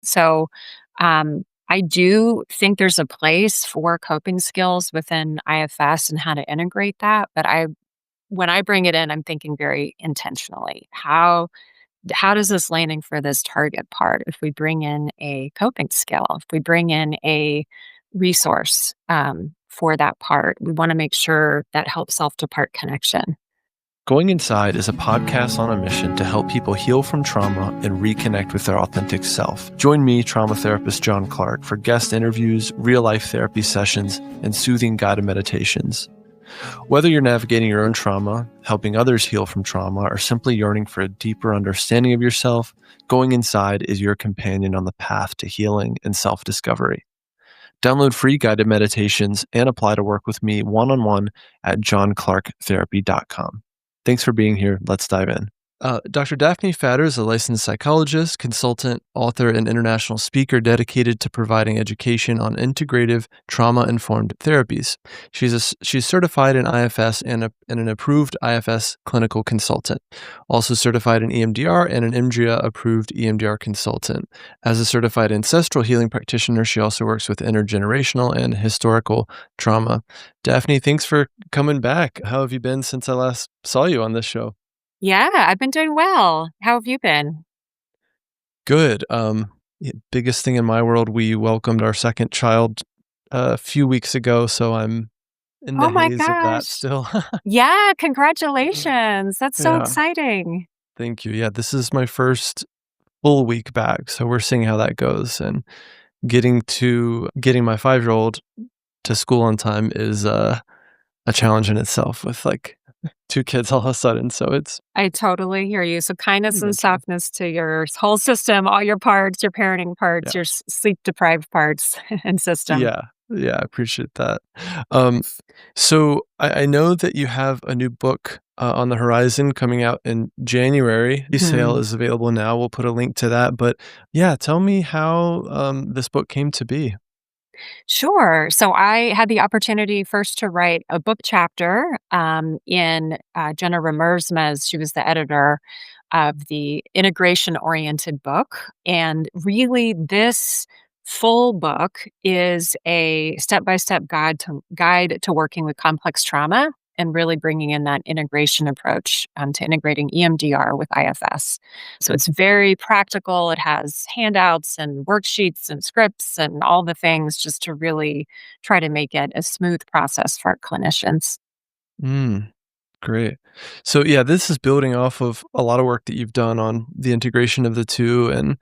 So I do think there's a place for coping skills within IFS and how to integrate that. But when I bring it in, I'm thinking very intentionally. How does this landing for this target part? If we bring in a coping skill, if we bring in a resource for that part, we want to make sure that helps self to part connection. Going Inside is a podcast on a mission to help people heal from trauma and reconnect with their authentic self. Join me, trauma therapist John Clarke, for guest interviews, real-life therapy sessions, and soothing guided meditations. Whether you're navigating your own trauma, helping others heal from trauma, or simply yearning for a deeper understanding of yourself, Going Inside is your companion on the path to healing and self-discovery. Download free guided meditations and apply to work with me one-on-one at johnclarketherapy.com. Thanks for being here. Let's dive in. Dr. Daphne Fatter is a licensed psychologist, consultant, author, and international speaker dedicated to providing education on integrative, trauma-informed therapies. She's certified in IFS and an approved IFS clinical consultant, also certified in EMDR and an IMDRIA-approved EMDR consultant. As a certified ancestral healing practitioner, she also works with intergenerational and historical trauma. Daphne, thanks for coming back. How have you been since I last saw you on this show? Yeah, I've been doing well. How have you been? Good. Biggest thing in my world, we welcomed our second child a few weeks ago, so I'm in the Oh my haze of that gosh. still. Yeah, congratulations. That's so Yeah, exciting. thank you. Yeah, this is my first full week back, so we're seeing how that goes. And getting my 5-year-old to school on time is a challenge in itself with like 2 kids all of a sudden. So it's I totally hear you. So kindness and mental. softness to your whole system, all your parts, your parenting parts, Yeah. your sleep deprived parts and system. Yeah. Yeah, I appreciate that. Um, so I know that you have a new book on the horizon coming out in January. Sale Mhm. is available now. We'll put a link to that. But yeah, tell me how this book came to be. Sure. So I had the opportunity first to write a book chapter in Jenna Remersma's. She was the editor of the integration oriented book. And really, this full book is a step by step guide to working with complex trauma and really bringing in that integration approach to integrating EMDR with IFS. So it's very practical. It has handouts and worksheets and scripts and all the things just to really try to make it a smooth process for our clinicians. Mm, great. So yeah, this is building off of a lot of work that you've done on the integration of the two. And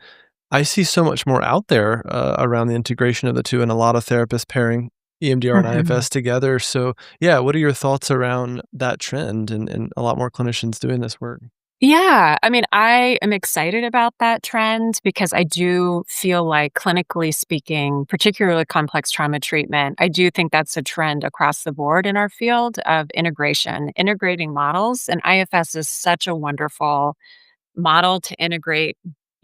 I see so much more out there around the integration of the two, and a lot of therapists pairing EMDR and Mhm. IFS together. So, yeah, what are your thoughts around that trend and a lot more clinicians doing this work? Yeah, I mean, I am excited about that trend because I do feel like, clinically speaking, particularly complex trauma treatment, I do think that's a trend across the board in our field of integration, integrating models. And IFS is such a wonderful model to integrate,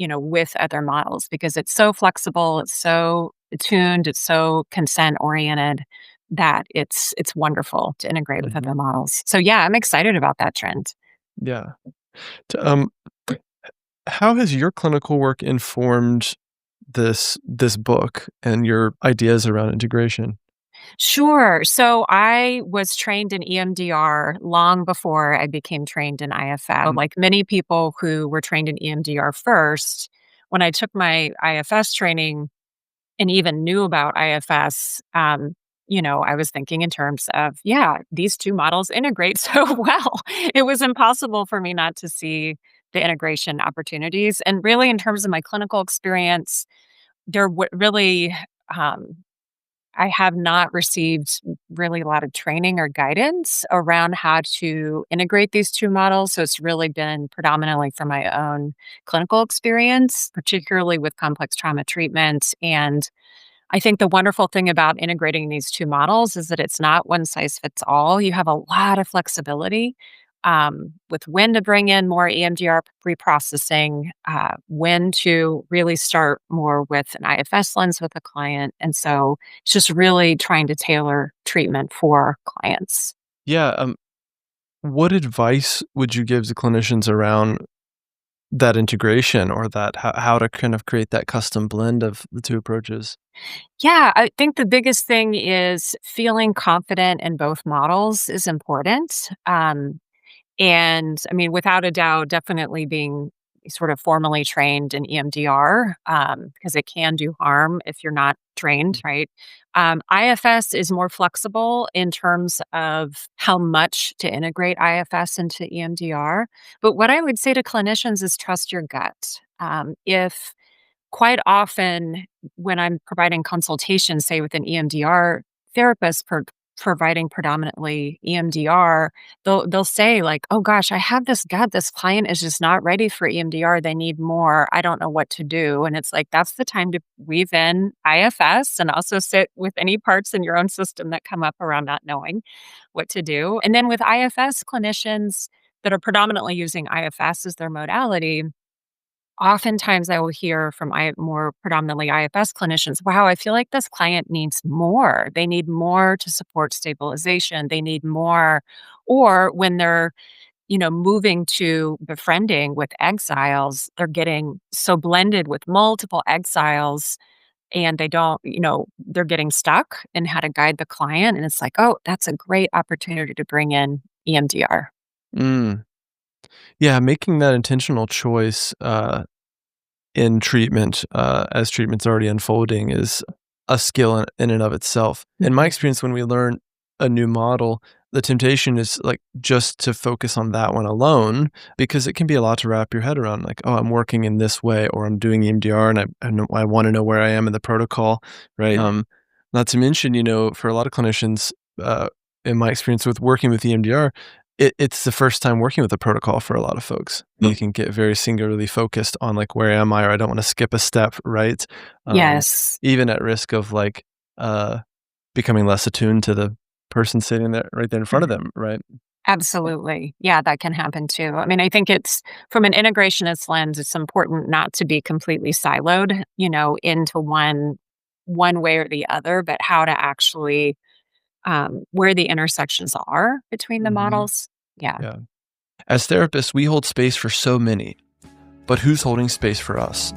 with other models because it's so flexible, it's so attuned, it's so consent oriented that it's wonderful to integrate with Mhm. other models. So yeah, I'm excited about that trend. Yeah. T how has your clinical work informed this book and your ideas around integration? Sure. So I was trained in EMDR long before I became trained in IFS. Like many people who were trained in EMDR first, when I took my IFS training and even knew about IFS, I was thinking in terms of, yeah, these two models integrate so well. It was impossible for me not to see the integration opportunities. And really, in terms of my clinical experience, there really, um, I have not received really a lot of training or guidance around how to integrate these two models. So it's really been predominantly from my own clinical experience, particularly with complex trauma treatment. And I think the wonderful thing about integrating these two models is that it's not one size fits all. You have a lot of flexibility with when to bring in more EMDR reprocessing, when to really start more with an IFS lens with a client. And so it's just really trying to tailor treatment for clients. Yeah, what advice would you give to clinicians around that integration or that how to kind of create that custom blend of the two approaches. Yeah, I think the biggest thing is feeling confident in both models is important. And I mean, without a doubt, definitely being sort of formally trained in EMDR, because it can do harm if you're not trained, right? IFS is more flexible in terms of how much to integrate IFS into EMDR. But what I would say to clinicians is trust your gut. If quite often when I'm providing consultations, say with an EMDR therapist providing predominantly EMDR, they'll say like, "Oh gosh, I have this gut. This client is just not ready for EMDR. They need more. I don't know what to do." And it's like that's the time to weave in IFS and also sit with any parts in your own system that come up around not knowing what to do. And then with IFS clinicians that are predominantly using IFS as their modality, oftentimes, I will hear from more predominantly IFS clinicians, wow, I feel like this client needs more. They need more to support stabilization. They need more. Or when they're, moving to befriending with exiles, they're getting so blended with multiple exiles and they don't, they're getting stuck in how to guide the client. And it's like, oh, that's a great opportunity to bring in EMDR. Mm. Yeah, making that intentional choice, in treatment, as treatment's already unfolding is a skill in and of itself. In my Mhm. experience, when we learn a new model, the temptation is like just to focus on that one alone because it can be a lot to wrap your head around. Like, oh, I'm working in this way, or I'm doing EMDR, and I want to know where I am in the protocol, right? Not to mention, for a lot of clinicians, uh, in my experience with working with EMDR, it's the first time working with a protocol for a lot of folks. They can get very singularly focused on, like, "Where am I?" or "I don't wanna skip a step," right? Um, Yes. Even at risk of, like, becoming less attuned to the person sitting there right there in front of them, right? Absolutely. Yeah, that can happen too. I mean, I think it's from an integrationist lens, it's important not to be completely siloed, into one way or the other, but how to actually where the intersections are between the Mhm. models. Yeah. Yeah. As therapists, we hold space for so many, but who's holding space for us?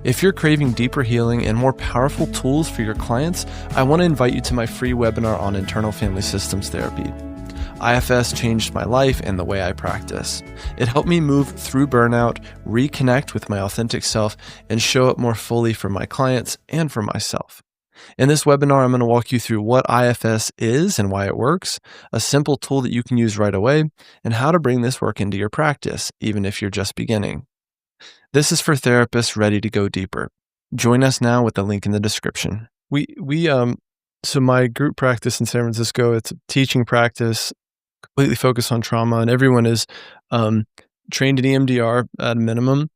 If you're craving deeper healing and more powerful tools for your clients, I want to invite you to my free webinar on internal family systems therapy. IFS changed my life and the way I practice. It helped me move through burnout, reconnect with my authentic self, and show up more fully for my clients and for myself. In this webinar, I'm going to walk you through what IFS is and why it works, a simple tool that you can use right away, and how to bring this work into your practice, even if you're just beginning. This is for therapists ready to go deeper. Join us now with the link in the description. So my group practice in San Francisco, it's a teaching practice, completely focused on trauma, and everyone is um, trained in EMDR at a minimum.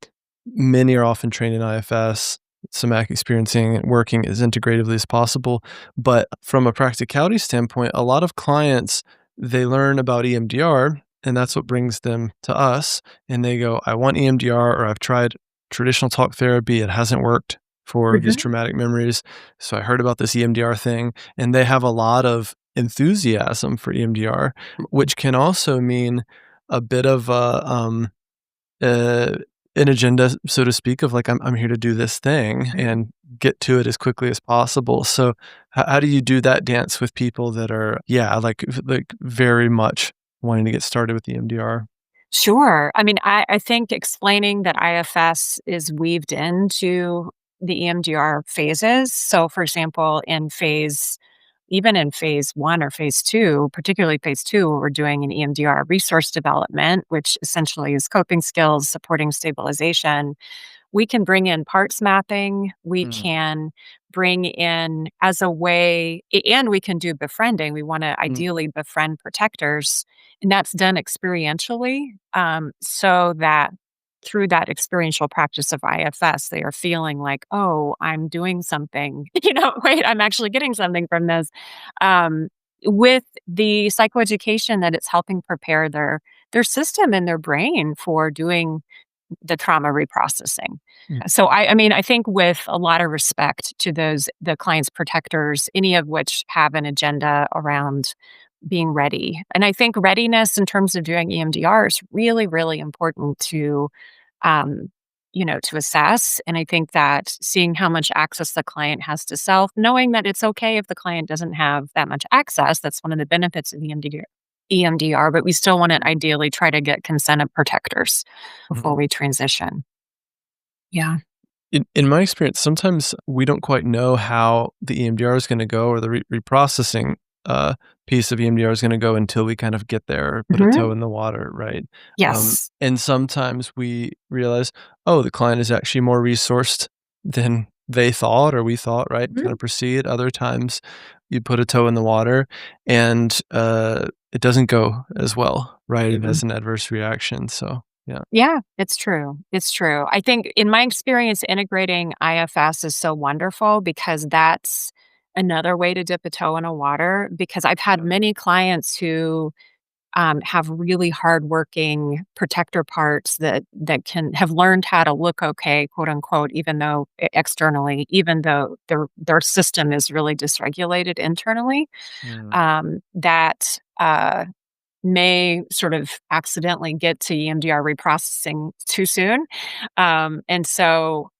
Many are often trained in IFS, somatic experiencing, and working as integratively as possible. But from a practicality standpoint, a lot of clients, they learn about EMDR, and that's what brings them to us. And they go, I want EMDR, or I've tried traditional talk therapy. It hasn't worked for these Mhm. traumatic memories. So I heard about this EMDR thing, and they have a lot of enthusiasm for EMDR, which can also mean a bit of uh, an agenda, so to speak, of like, I'm here to do this thing and get to it as quickly as possible. So how do you do that dance with people that are, yeah, like very much wanting to get started with the EMDR? Sure. I mean, I think explaining that IFS is weaved into the EMDR phases. So, for example, even in phase one or phase two, particularly phase two, where we're doing an EMDR resource development, which essentially is coping skills, supporting stabilization. We can bring in parts mapping. We Mm, can bring in as a way, and we can do befriending. We want to mm, ideally befriend protectors, and that's done experientially, so that through that experiential practice of IFS, they are feeling like, oh, I'm doing something. Wait, I'm actually getting something from this. Um, with the psychoeducation that it's helping prepare their system and their brain for doing the trauma reprocessing. mm. So I mean, I think with a lot of respect to the client's protectors, any of which have an agenda around being ready. And I think readiness in terms of doing EMDR is really, really important to um, to assess. And I think that seeing how much access the client has to self, knowing that it's okay if the client doesn't have that much access, that's one of the benefits of EMDR, but we still want to ideally try to get consent of protectors before Mhm. we transition. Yeah. In my experience, sometimes we don't quite know how the EMDR is gonna go or the reprocessing, uh, piece of EMDR is gonna go until we kind of get there or put a toe Mhm. in the water, right? Yes. And sometimes we realize, "Oh, the client is actually more resourced than they thought or we thought," right? Mhm. Kinda proceed. Other times, you put a toe in the water and, it doesn't go as well, right? It Mhm. has an adverse reaction, so, yeah. Yeah, it's true. It's true. I think in my experience, integrating IFS is so wonderful because that's another way to dip a toe in a water. Because I've had Yeah. many clients who have really hardworking protector parts that can have learned how to look okay, quote unquote, even though externally, even though their system is really dysregulated internally. Mm. That may sort of accidentally get to EMDR reprocessing too soon. And so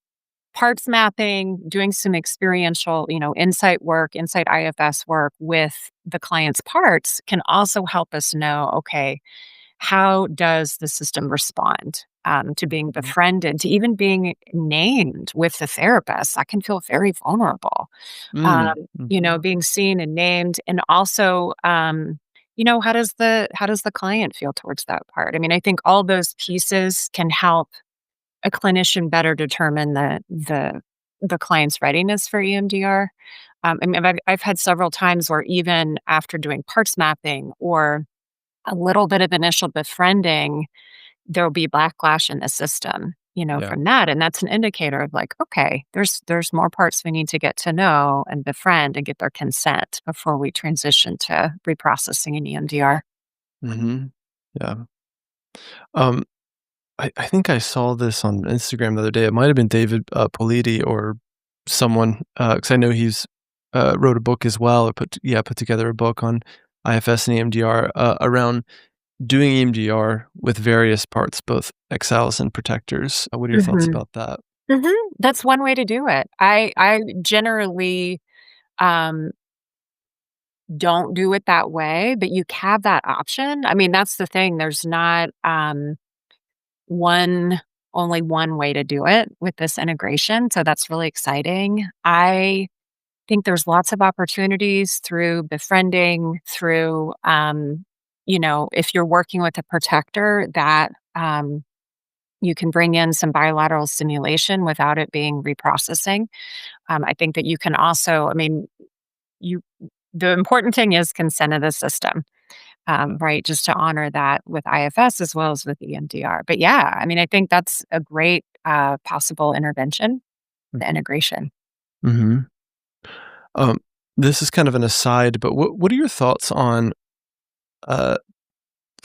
parts mapping, doing some experiential, insight work, insight IFS work with the client's parts can also help us know, okay, how does the system respond to being Mhm. befriended, to even being named with the therapist? That can feel very vulnerable. Um, Mm. Mhm. being seen and named, and also, how does the client feel towards that part? I mean, I think all those pieces can help a clinician better determine the client's readiness for EMDR. I mean, I've had several times where even after doing parts mapping or a little bit of initial befriending, there'll be backlash in the system, Yeah. from that, and that's an indicator of like, okay, there's more parts we need to get to know and befriend and get their consent before we transition to reprocessing in EMDR. Mhm. Yeah. Um, I think I saw this on Instagram the other day. It might have been David, Politi or someone, because I know he's, wrote a book as well or put together a book on IFS and EMDR, around doing EMDR with various parts, both exiles and protectors. What are your thoughts Mhm. about that? Mhm. That's one way to do it. I generally, um, don't do it that way, but you have that option. I mean, that's the thing. There's not, one only one way to do it with this integration, so that's really exciting. I think there's lots of opportunities through befriending, through, if you're working with a protector that, you can bring in some bilateral stimulation without it being reprocessing. I think that you can also, I mean, you the important thing is consent of the system, Yeah. right? Just to honor that with IFS as well as with EMDR. But yeah, I mean, I think that's a great possible intervention, the integration. Mhm. Um, this is kind of an aside, but what are your thoughts on, uh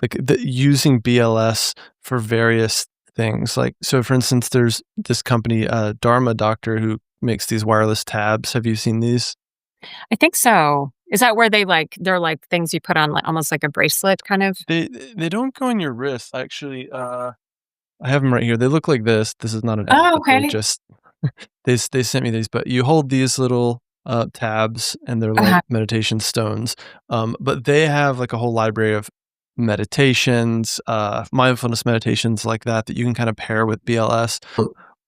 like, the using BLS for various things, like, so for instance, there's this company, Dharma Doctor, who makes these wireless tabs. Have you seen these? I think so. Is that where they're like things you put on, like almost like a bracelet kind of? They don't go on your wrist, actually, I have them right here. They look like this. This is not an ad, Oh, but they okay. just they sent me these, but you hold these little, tabs, and they're like Uh-huh. meditation stones, but they have, like, a whole library of meditations, mindfulness meditations like that that you can kinda pair with BLS.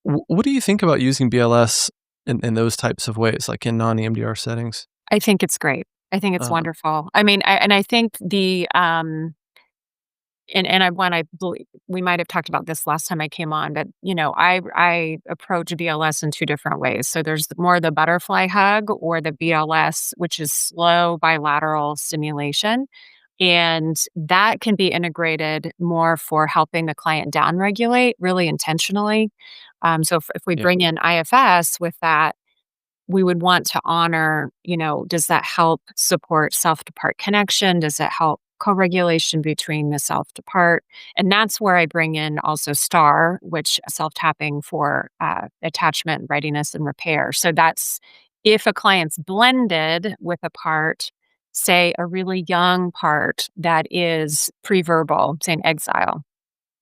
What do you think about using BLS in those types of ways, like in non-EMDR settings? I think it's great. I think it's Uh, wonderful. I mean, I think and I believe we might have talked about this last time I came on, but, I approach BLS in 2 different ways. So there's more the butterfly hug or the BLS, which is slow bilateral stimulation, and that can be integrated more for helping the client downregulate really intentionally. So if we yeah. bring in IFS with that, we would want to honor, does that help support self to part connection? Does it help co regulation between the self to part? And that's where I bring in also STAR, which self tapping for attachment, readiness, and repair. So that's if a client's blended with a part, say a really young part that is pre verbal, say an exile,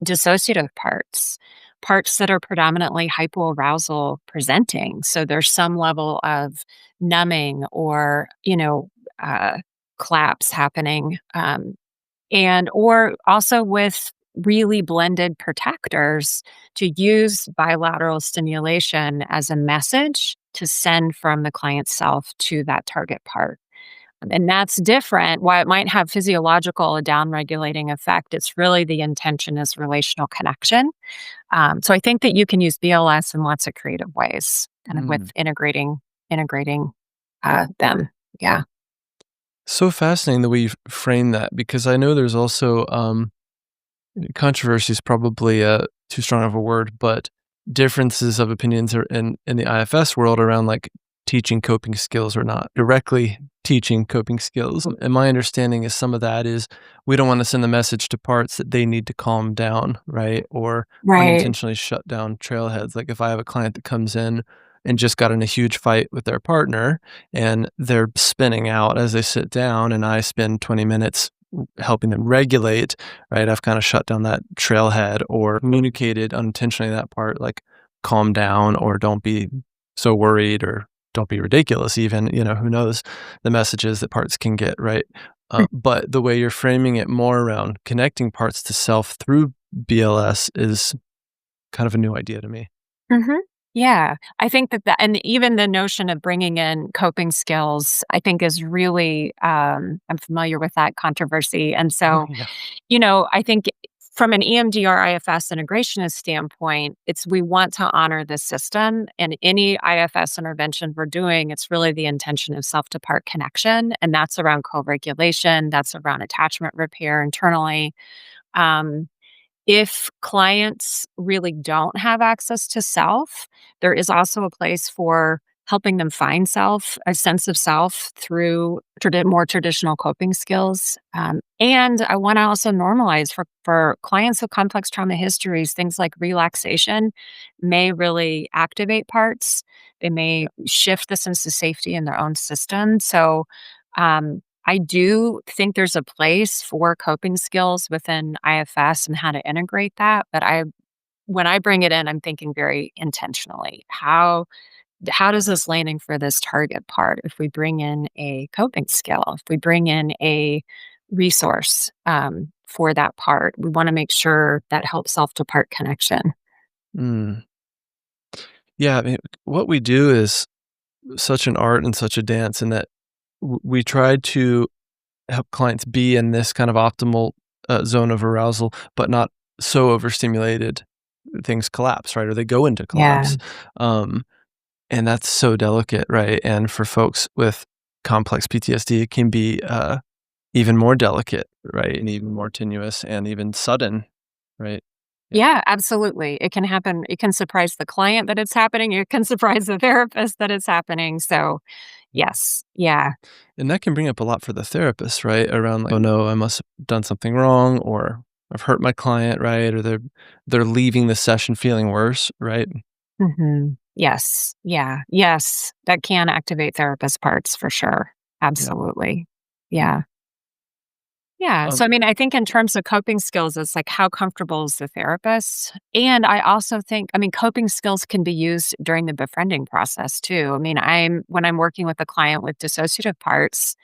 dissociative parts. parts that are predominantly hypoarousal presenting. So there's some level of numbing or, uh, claps happening. And or also with really blended protectors to use bilateral stimulation as a message to send from the client's self to that target part. And that's different. While it might have physiological, a downregulating effect, it's really the intention is relational connection. So I think that you can use BLS in lots of creative ways, kind of Mm. with integrating them. Yeah. So fascinating the way you frame that, because I know there's also controversy is probably too strong of a word, but differences of opinions are in the IFS world around like teaching coping skills or not directly teaching coping skills. And my understanding is some of that is we don't want to send the message to parts that they need to calm down, right? Or Right. unintentionally shut down trailheads. Like if I have a client that comes in and just got in a huge fight with their partner and they're spinning out as they sit down, and I spend 20 minutes helping them regulate, right? I've kind of shut down that trailhead or communicated unintentionally that part, like calm down or don't be so worried or don't be ridiculous, even, who knows the messages that parts can get, right? But the way you're framing it more around connecting parts to self through BLS is kind of a new idea to me. Mhm. Yeah, I think that and even the notion of bringing in coping skills, I think is really, I'm familiar with that controversy, and so, Yeah. I think from an EMDR IFS integrationist standpoint, it's we want to honor the system, and any IFS intervention we're doing, it's really the intention of self-to-part connection, and that's around co-regulation, that's around attachment repair internally. Um, if clients really don't have access to self, there is also a place for helping them find self, a sense of self through more traditional coping skills. And I want to also normalize for clients with complex trauma histories, things like relaxation may really activate parts. They may shift the sense of safety in their own system. So, I do think there's a place for coping skills within IFS and how to integrate that, but when I bring it in, I'm thinking very intentionally. How does this landing for this target part if we bring in a coping skill, if we bring in a resource for that part, we want to make sure that helps self to part connection. Mm. Yeah, I mean, what we do is such an art and such a dance in that we try to help clients be in this kind of optimal zone of arousal, but not so overstimulated things collapse, right? Or they go into Yeah. collapse. Um, and that's so delicate, right? And for folks with complex PTSD, it can be even more delicate, right? And even more tenuous and even sudden, right? Yeah. Yeah, absolutely. It can happen. It can surprise the client that it's happening. It can surprise the therapist that it's happening. So, yes. Yeah. And that can bring up a lot for the therapist, right? Around like, oh no, I must have done something wrong, or I've hurt my client, right? Or they're leaving the session feeling worse, right? Yes. Yeah. Yes. That can activate therapist parts for sure. Yeah. Absolutely. Yeah. Yeah. Um, So, I mean, I think in terms of coping skills, it's like how comfortable is the therapist? And I also think, I mean, coping skills can be used during the befriending process too. I mean, when I'm working with a client with dissociative parts,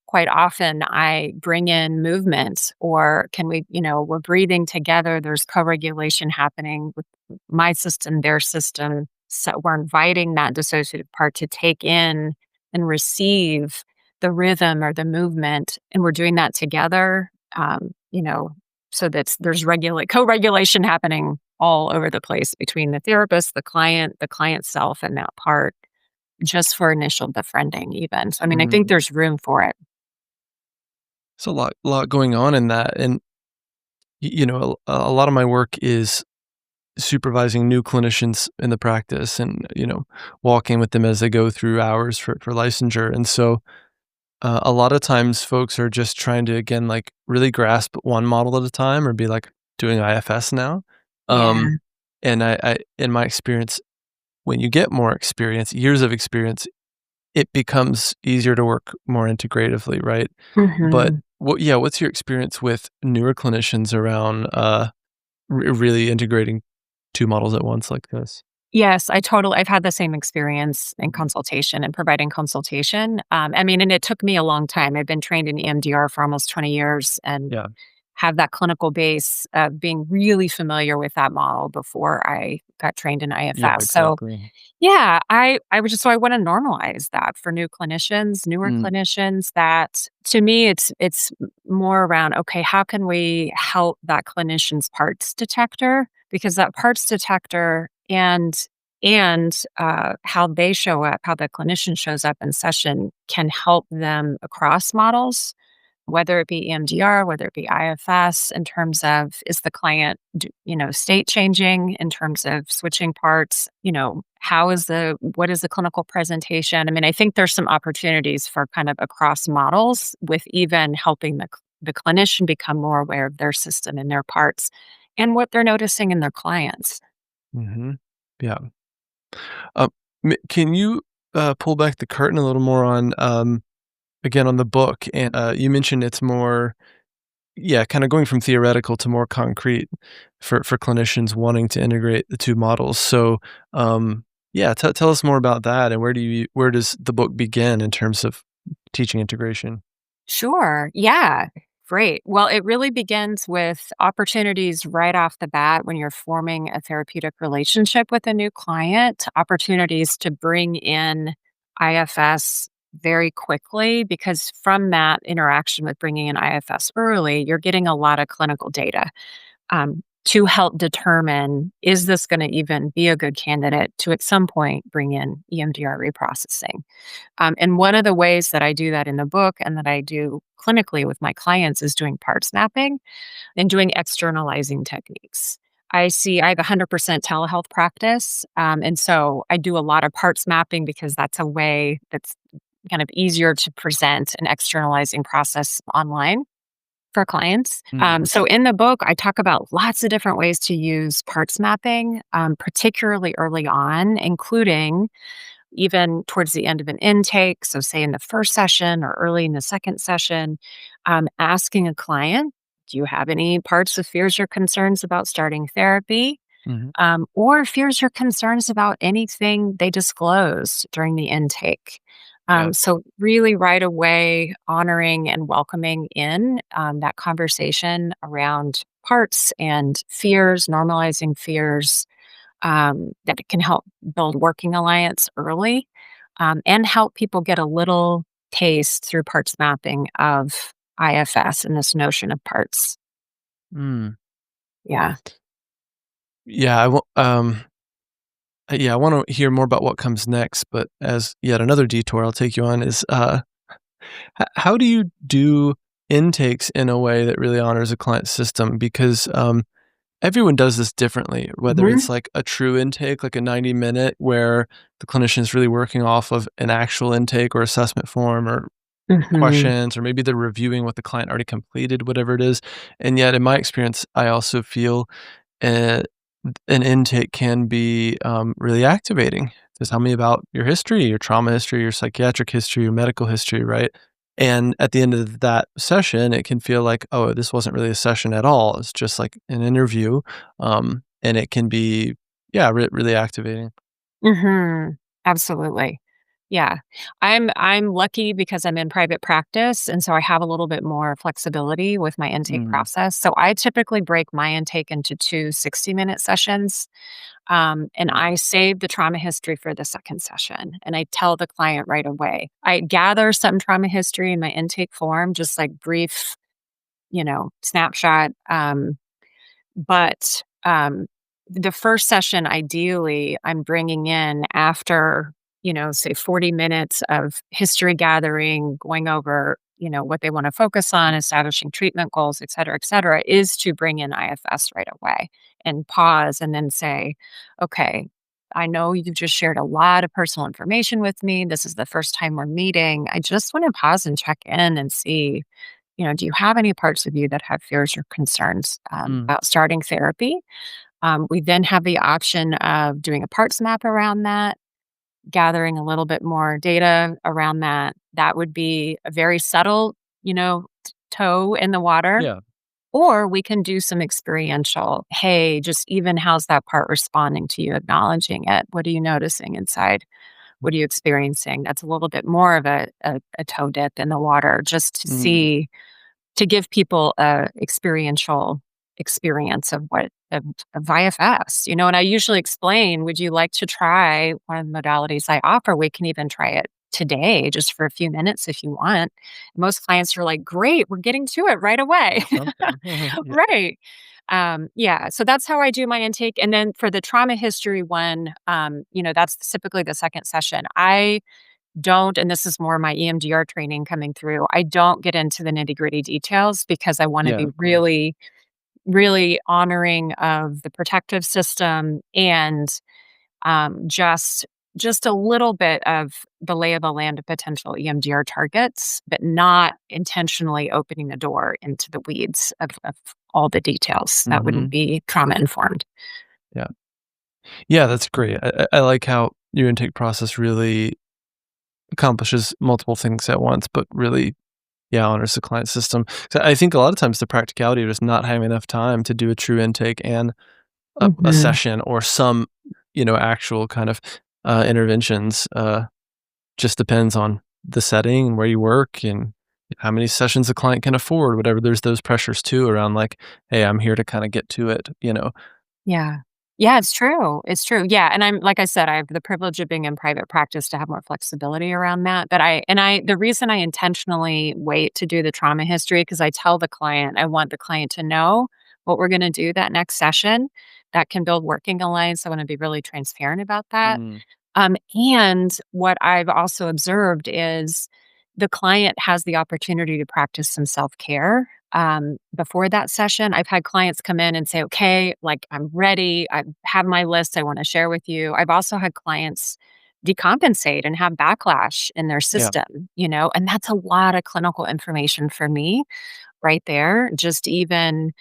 quite often I bring in movement or can we, we're breathing together. There's co regulation happening with my system, their system. So we're inviting that dissociative part to take in and receive the rhythm or the movement. And we're doing that together, so that there's co regulation happening all over the place between the therapist, the client self, and that part just for initial befriending, even. So, I mean, I think mm, there's room for it. it's a lot going on in that, and a lot of my work is supervising new clinicians in the practice, and walking with them as they go through hours for licensure, and so a lot of times folks are just trying to, again, like, really grasp one model at a time or be, like, doing IFS now. Yeah. Um, and I in my experience, when you get more experience, years of experience, it becomes easier to work more integratively, right? But Mhm. what's your experience with newer clinicians around, really integrating two models at once like this. Yes, I've had the same experience in consultation and providing consultation. I mean, and it took me a long time. I've been trained in EMDR for almost 20 years and Yeah. have that clinical base of being really familiar with that model before I got trained in Yeah, IFS. So, exactly. yeah, I was just so I want to normalize that for new clinicians, newer Mm, clinicians. That to me, it's more around okay, how can we help that clinician's parts detector because that parts detector and how they show up, how the clinician shows up in session can help them across models whether it be EMDR, whether it be IFS, in terms of is the client, state changing in terms of switching parts, what is the clinical presentation? I mean, I think there's some opportunities for kind of across models with even helping the clinician become more aware of their system and their parts and what they're noticing in their clients. mhm. Yeah. Uh, can you, pull back the curtain a little more on, again, on the book? And, you mentioned it's more yeah, kinda going from theoretical to more concrete for clinicians wanting to integrate the 2 models. So, yeah, tell us more about that, and where does the book begin in terms of teaching integration? Sure. Yeah. Great. Well, it really begins with opportunities right off the bat when you're forming a therapeutic relationship with a new client, opportunities to bring in IFS very quickly, because from that interaction with bringing in IFS early, you're getting a lot of clinical data to help determine is this going to even be a good candidate to at some point bring in EMDR reprocessing. And one of the ways that I do that in the book and that I do clinically with my clients is doing parts mapping and doing externalizing techniques. I have 100% telehealth practice. And so I do a lot of parts mapping because that's a way that's kind of easier to present an externalizing process online for clients. Mm, So in the book, I talk about lots of different ways to use parts mapping, particularly early on, including even towards the end of an intake. So, say in the first session or early in the second session, asking a client, do you have any parts of fears or concerns about starting therapy? mhm. Or fears or concerns about anything they disclose during the intake. Yeah. So, really, right away, honoring and welcoming in that conversation around parts and fears, normalizing fears, that it can help build working alliance early and help people get a little taste through parts mapping of IFS and this notion of parts. Mm. Yeah. Yeah, yeah, I wanna hear more about what comes next, but as yet another detour I'll take you on is, how do you do intakes in a way that really honors a client's system? Because, everyone does this differently, whether Hmm. it's like a true intake, like a 90-minute where the clinician is really working off of an actual intake or assessment form or Hmm. questions, or maybe they're reviewing what the client already completed, whatever it is. And yet, in my experience, I also feel uh, an intake can be really activating. To tell me about your history, your trauma history, your psychiatric history, your medical history, right? And at the end of that session, it can feel like, oh, this wasn't really a session at all. It's just like an interview. And it can be, yeah, really activating. Hmm. Absolutely. Yeah. I'm lucky because I'm in private practice and so I have a little bit more flexibility with my intake Mm, process. So I typically break my intake into two 60-minute sessions. And I save the trauma history for the second session. And I tell the client right away. I gather some trauma history in my intake form, just like brief, snapshot. But the first session, ideally, I'm bringing in after, say 40 minutes of history gathering, going over, what they want to focus on, establishing treatment goals, et cetera, is to bring in IFS right away and pause and then say, okay, I know you've just shared a lot of personal information with me. This is the first time we're meeting. I just want to pause and check in and see, do you have any parts of you that have fears or concerns mm, about starting therapy? We then have the option of doing a parts map around that, gathering a little bit more data around that. That would be a very subtle, toe in the water. yeah. Or we can do some experiential, hey, just even how's that part responding to you, acknowledging it? What are you noticing inside? What are you experiencing? That's a little bit more of a toe dip in the water, just to Mm. see, to give people a experiential experience of of IFS, and I usually explain, would you like to try one of the modalities I offer? We can even try it today just for a few minutes if you want. Most clients are like, great, we're getting to it right away. Something. Yeah. Right. Yeah. So that's how I do my intake. And then for the trauma history one, that's typically the second session. I don't, and this is more my EMDR training coming through, I don't get into the nitty gritty details because I want to Yeah, be of course. really, really honoring of the protective system and just a little bit of the lay of the land of potential EMDR targets, but not intentionally opening the door into the weeds of all the details. That wouldn't Mhm. be trauma informed. Yeah. Yeah, that's great. I like how your intake process really accomplishes multiple things at once, but really, yeah, honors the client system. So I think a lot of times the practicality of just not having enough time to do a true intake and a Mhm. session or some, actual kind of, interventions, just depends on the setting and where you work and how many sessions the client can afford, whatever. There's those pressures too around like, "Hey, I'm here to kinda get to it," you know? Yeah. Yeah, it's true. It's true. Yeah, and I'm like I said, I have the privilege of being in private practice to have more flexibility around that, but the reason I intentionally wait to do the trauma history because I tell the client, I want the client to know what we're gonna do that next session. That can build working alliance. I wanna be really transparent about that. Mm, And what I've also observed is the client has the opportunity to practice some self care before that session. I've had clients come in and say, okay, like I'm ready. I have my list I want to share with you. I've also had clients decompensate and have backlash in their yeah. system, and that's a lot of clinical information for me right there. Just even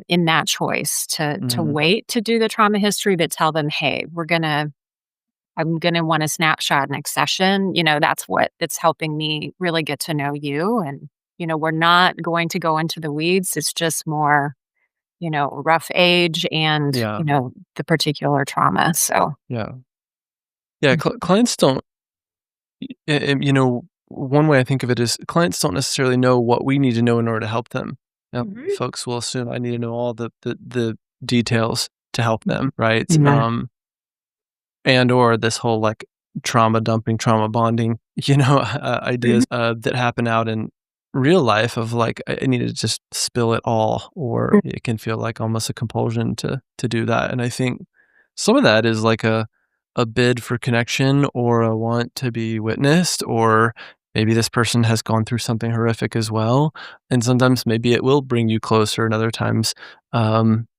in that choice to Mhm. wait to do the trauma history, but tell them, hey, I'm gonna want a snapshot next session. That's helping me really get to know you. And we're not going to go into the weeds. It's just more, rough age and Yeah, the particular trauma. So, yeah. Yeah, clients don't one way I think of it is clients don't necessarily know what we need to know in order to help them. Now, Mhm. folks will assume I need to know all the details to help them, right? Yeah. And or this whole, like, trauma dumping, trauma bonding, Mhm. ideas, that happen out in real life of, like, I need to just spill it all, or it can feel like almost a compulsion to do that, and I think some of that is like a bid for connection or a want to be witnessed, or maybe this person has gone through something horrific as well, and sometimes maybe it will bring you closer, and other times,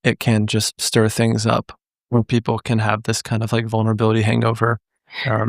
it can just stir things up where people can have this kind of like vulnerability hangover. People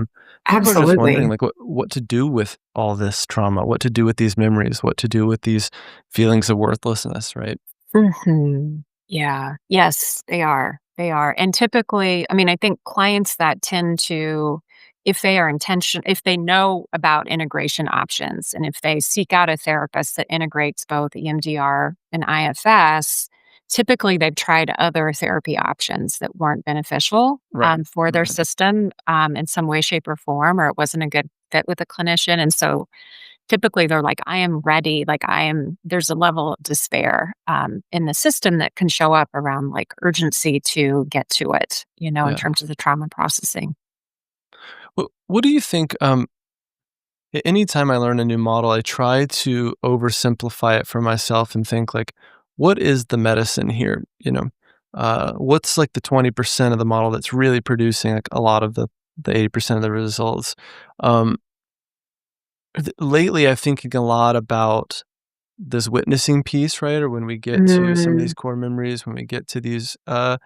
are just wondering Absolutely. like what to do with all this trauma, what to do with these memories, what to do with these feelings of worthlessness, right? Mhm. Yeah. Yes, they are. They are. And typically, I mean, I think clients that tend to, if they know about integration options and if they seek out a therapist that integrates both EMDR and IFS, typically they've tried other therapy options that weren't beneficial Right. for their Right. system in some way, shape, or form, or it wasn't a good fit with a clinician. And so typically they're like, I am ready. Like, there's a level of despair in the system that can show up around like urgency to get to it, in Yeah. terms of the trauma processing. What do you think? Anytime I learn a new model, I try to oversimplify it for myself and think like, what is the medicine here? What's like the 20% of the model that's really producing like a lot of the 80% of the results? Um, Lately, I'm thinking a lot about this witnessing piece, right? Or when we get to some of Mm, these core memories, when we get to these uh,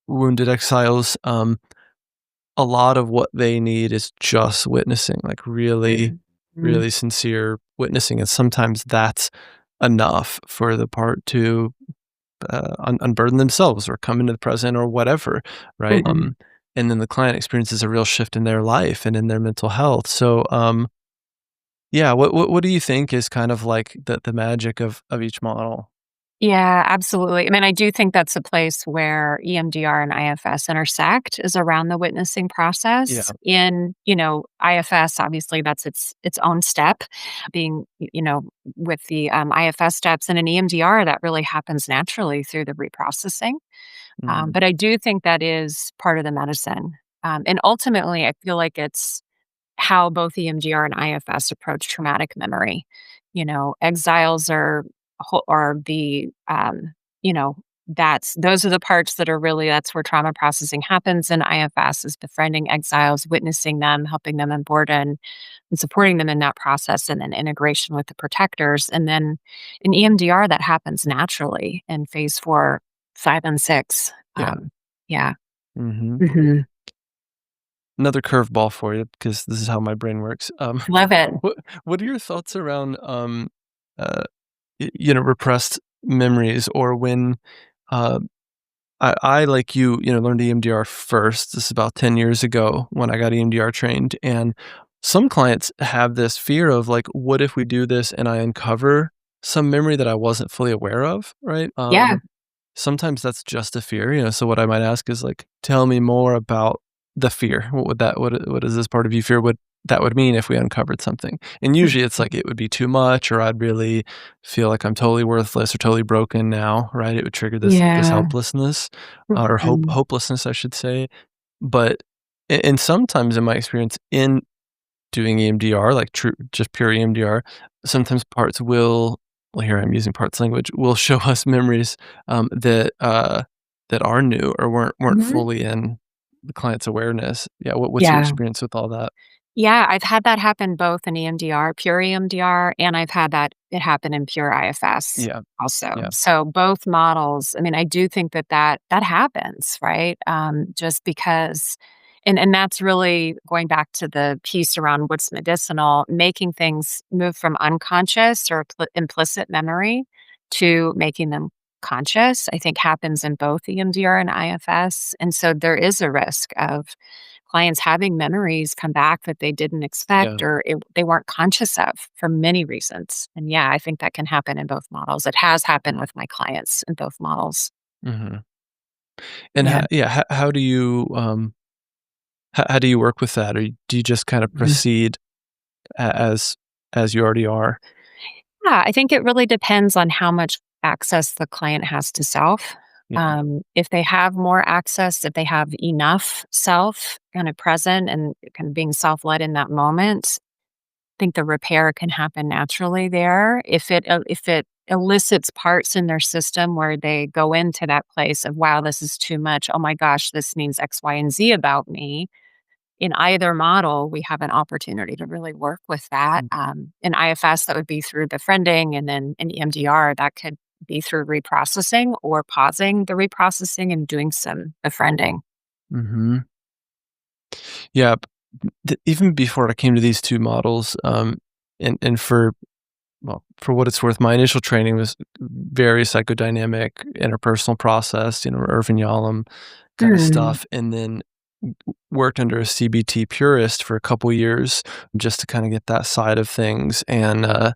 wounded exiles, a lot of what they need is just witnessing, like really, mm, mm, really sincere witnessing, and sometimes that's enough for the part to unburden themselves or come into the present or whatever, right? mhm. And then the client experiences a real shift in their life and in their mental health. So, yeah, what do you think is kind of like the magic of each model? Yeah, absolutely. I mean, I do think that's a place where EMDR and IFS intersect is around the witnessing process. Yeah. In, IFS, obviously that's its own step being, with the IFS steps, and in EMDR that really happens naturally through the reprocessing. Mhm. But I do think that is part of the medicine. And ultimately, I feel like it's how both EMDR and IFS approach traumatic memory. Exiles are the you know that's those are the parts that are really that's where trauma processing happens. And IFS is befriending exiles, witnessing them, helping them onboard and supporting them in that process, and then integration with the protectors. And then in EMDR, that happens naturally in phase 4, 5, and 6. Yeah. Yeah. Mhm. Hmm. Another curveball for you, because this is how my brain works. Love it. What are your thoughts around, uh, repressed memories, or when, uh like you learned EMDR first. This is about 10 years ago when I got EMDR trained, and some clients have this fear of, like, what if we do this and I uncover some memory that I wasn't fully aware of, right? Yeah. Sometimes that's just a fear, so what I might ask is, like, "Tell me more about the fear. What is this part of you fear what that would mean if we uncovered something?" And usually it's like it would be too much, or I'd really feel like I'm totally worthless or totally broken now, right? It would trigger this Yeah. helplessness, or Mhm. hopelessness, I should say. But and sometimes in my experience in doing EMDR, like true just pure EMDR, sometimes parts will well, here I'm using parts language, will show us memories, that are new or weren't Mhm. fully in the client's awareness. Yeah, what's your Yeah. experience with all that? Yeah, I've had that happen both in EMDR, pure EMDR, and I've had that it happen in pure IFS Yeah, also. yeah, So both models, I mean, I do think that happens, right? Just because, and that's really going back to the piece around what's medicinal, making things move from unconscious or implicit memory to making them conscious, I think happens in both EMDR and IFS. And so there is a risk of clients having memories come back that they didn't yeah, expect or they weren't conscious of for many reasons. And yeah, I think that can happen in both models. It has happened with my clients in both models. mhm. And Yeah. how do you, how do you work with that? Or do you just kinda Mhm. proceed as you already are? Yeah, I think it really depends on how much access the client has to self. Yeah, If they have more access, if they have enough self kind of present and kind of being self led in that moment, think the repair can happen naturally there. If it elicits parts in their system where they go into that place of, "Wow, this is too much. Oh my gosh, this means X, Y, and Z about me." In either model, we have an opportunity to really work with that. mm, In IFS, that would be through befriending, and then in EMDR, that could be through reprocessing or pausing the reprocessing and doing some befriending. mhm. Yeah, even before I came to these 2 models, and for what it's worth, my initial training was very psychodynamic, interpersonal process, Irvin Yalom kinda Mm. stuff, and then worked under a CBT purist for a couple years just to kinda get that side of things, and,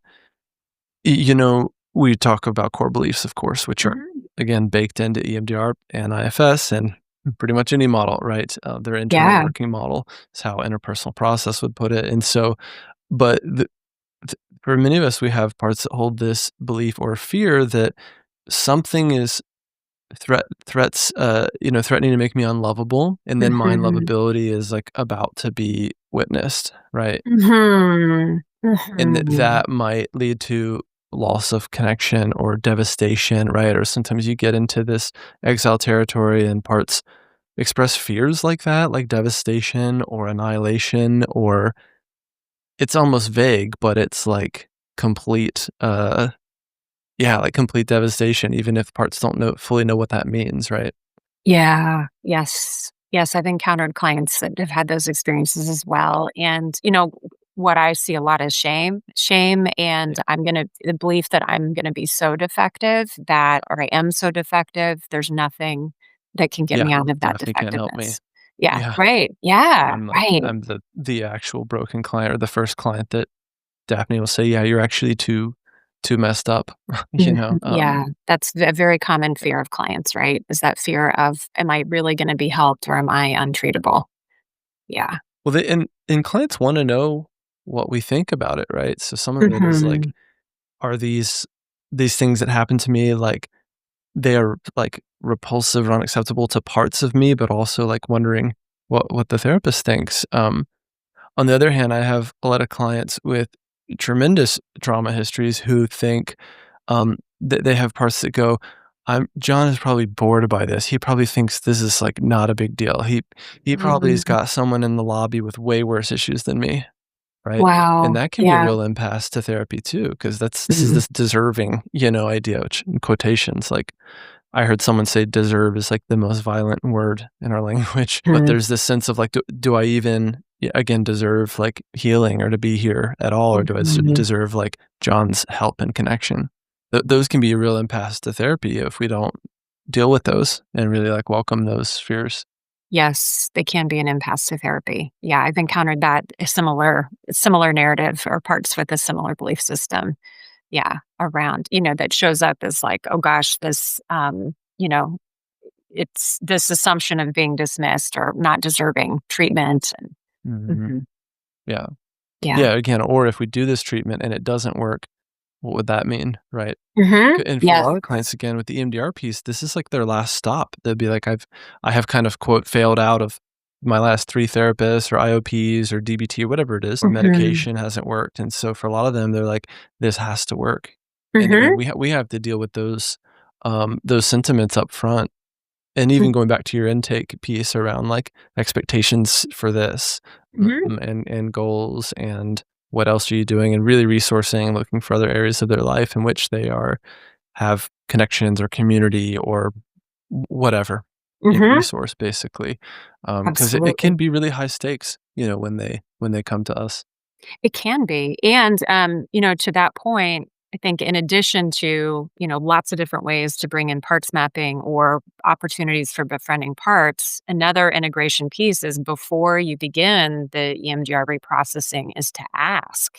we talk about core beliefs, of course, which are, Mhm. again, baked into EMDR and IFS and pretty much any model, right? Their internal Yeah. working model is how interpersonal process would put it, and so but for many of us, we have parts that hold this belief or fear that something is threatening to make me unlovable, and then my Mhm. unlovability is, like, about to be witnessed, right? Mhm. And Mhm. that might lead to loss of connection or devastation, right? Or sometimes you get into this exile territory and parts express fears like that, like devastation or annihilation, or it's almost vague, but it's like complete, yeah, like complete devastation, even if parts don't fully know what that means, right? Yeah. Yes. Yes, I've encountered clients that have had those experiences as well. And, what I see a lot is shame. Shame, and Yeah. the belief that I'm gonna be so defective that, or I am so defective, there's nothing that can get Yeah, me out of that Daphne can't help me. defectiveness. Yeah, Yeah, right. Yeah, right. I'm the actual broken client or the first client that Daphne will say, "Yeah, you're actually too too messed up, you know? Mhm. Yeah, that's a very common fear of clients, right? Is that fear of, am I really going to be helped or am I untreatable? Yeah. Well, and clients wanna know what we think about it, right? So some of it is like, Mhm. are these things that happen to me, like, they are, like, repulsive or unacceptable to parts of me, but also, like, wondering what the therapist thinks. On the other hand, I have a lot of clients with tremendous trauma histories who think, that they have parts that go, John is probably bored by this. He probably thinks this is, like, not a big deal. He probably has Mhm. got someone in the lobby with way worse issues than me, right? And Wow. that can be a Yeah. real impasse to therapy too, because this is Mhm. this deserving, idea, which in quotations, like, I heard someone say deserve is, like, the most violent word in our language, but Mhm. there's this sense of, like, do I even, again, deserve, like, healing or to be here at all, or do I Mhm. deserve, like, John's help and connection? Those can be a real impasse to therapy if we don't deal with those and really, like, welcome those fears. Yes, they can be an impasse to therapy. Yeah, I've encountered that a similar narrative or parts with a similar belief system. Yeah, around, that shows up as like, oh gosh, this, it's this assumption of being dismissed or not deserving treatment. And Mhm. Mhm. Yeah. Yeah. Yeah, again, or if we do this treatment and it doesn't work, what would that mean, right? And for a Yes. lot of clients, again, with the EMDR piece, this is like their last stop. They'll be like, I have kind of quote failed out of my last 3 therapists or IOPs or DBT or whatever it is. The Mhm. medication hasn't worked. And so for a lot of them, they're like, this has to work. And again, Mhm. we have to deal with those sentiments up front. And even going back to your intake piece around like expectations for this, Mhm. and goals and what else are you doing, and really resourcing, looking for other areas of their life in which they have connections or community or whatever, Mhm. resource basically, because it Absolutely. can be really high stakes, when they come to us. It can be. And, to that point, I think in addition to, lots of different ways to bring in parts mapping or opportunities for befriending parts, another integration piece is before you begin the EMDR reprocessing is to ask,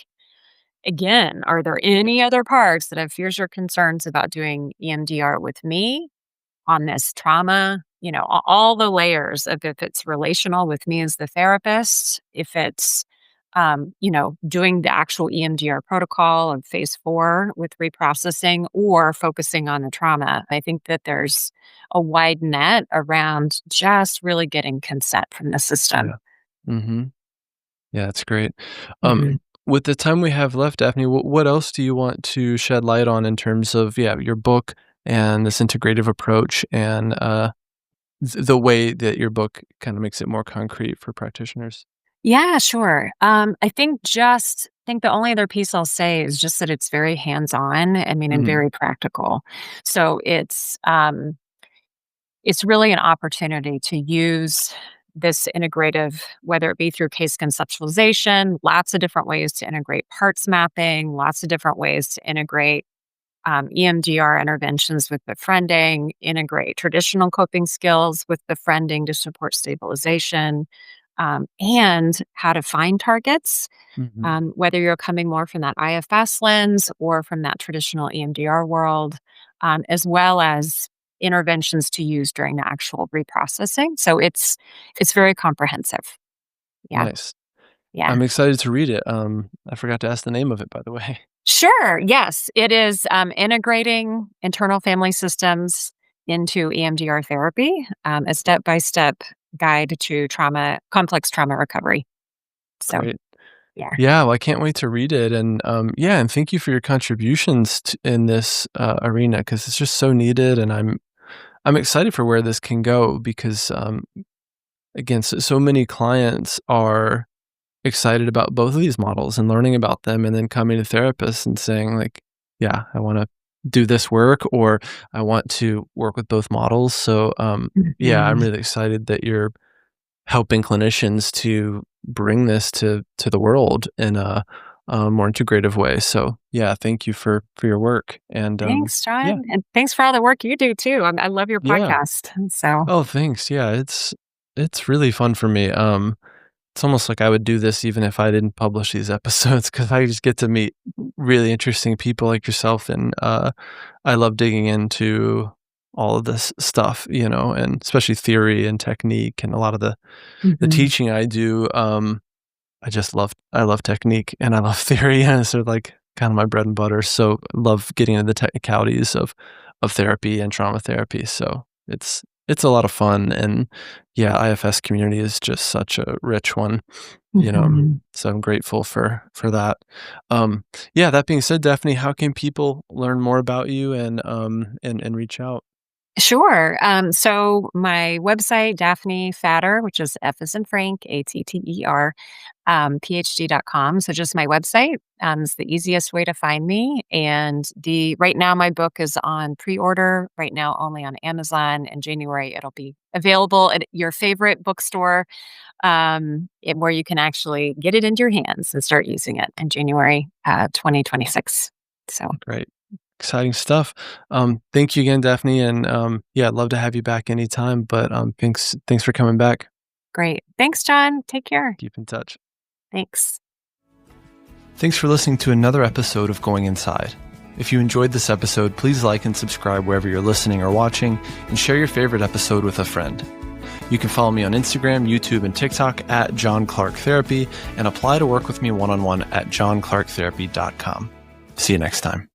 again, are there any other parts that have fears or concerns about doing EMDR with me? On this trauma, all the layers of if it's relational with me as the therapist, if it's, doing the actual EMDR protocol of phase 4 with reprocessing or focusing on the trauma. I think that there's a wide net around just really getting consent from the system. Yeah. Mhm. Yeah, that's great. Um, Mhm. with the time we have left, Daphne, what else do you want to shed light on in terms of, yeah, your book and this integrative approach and the way that your book kind of makes it more concrete for practitioners? Yeah, sure. I think the only other piece I'll say is just that it's very hands-on, I mean, and Mhm. very practical. So it's really an opportunity to use this integrative, whether it be through case conceptualization, lots of different ways to integrate parts mapping, lots of different ways to integrate EMDR interventions with befriending, integrate traditional coping skills with befriending to support stabilization, and how to find targets, Mhm. whether you're coming more from that IFS lens or from that traditional EMDR world, as well as interventions to use during the actual reprocessing. So it's very comprehensive. Yeah, Nice. yeah. I'm excited to read it. I forgot to ask the name of it, by the way. Sure. Yes, it is integrating internal family systems into EMDR therapy, a step by step guide to complex trauma recovery. So, Great. yeah. Yeah, well, I can't wait to read it, and yeah, and thank you for your contributions in this arena because it's just so needed, and I'm excited for where this can go because again, so many clients are excited about both of these models and learning about them, and then coming to therapists and saying like, yeah, I want to do this work, or I want to work with both models. So yeah, I'm Mhm. really excited that you're helping clinicians to bring this to the world in a more integrative way. So yeah, thank you for your work. And Thanks, yeah, John. And thanks for all the work you do too. I love your yeah. podcast. So, Oh, thanks. Yeah, it's really fun for me. It's almost like I would do this even if I didn't publish these episodes, because I just get to meet really interesting people like yourself, and I love digging into all of this stuff, and especially theory and technique, and a lot of the Mhm. teaching I do. I love technique and I love theory, and so like kind of my bread and butter. So I love getting into the technicalities of therapy and trauma therapy. So it's a lot of fun, and yeah, IFS community is just such a rich one, Mhm. So I'm grateful for that. Um, yeah, that being said, Daphne, how can people learn more about you and reach out? Sure. So my website, Daphne Fatter, which is F as in Frank, ATTER, PhD.com. So just my website is the easiest way to find me. And the right now my book is on pre-order right now only on Amazon. In January it'll be available at your favorite bookstore, where you can actually get it into your hands and start using it in January 2026. So Great. Exciting stuff. Thank you again, Daphne. And yeah, I'd love to have you back anytime. But thanks for coming back. great. Thanks, John. Take care. Keep in touch. Thanks. Thanks for listening to another episode of Going Inside. If you enjoyed this episode, please like and subscribe wherever you're listening or watching, and share your favorite episode with a friend. You can follow me on Instagram, YouTube, and TikTok at John Clarke Therapy, and apply to work with me one-on-one at johnclarketherapy.com. See you next time.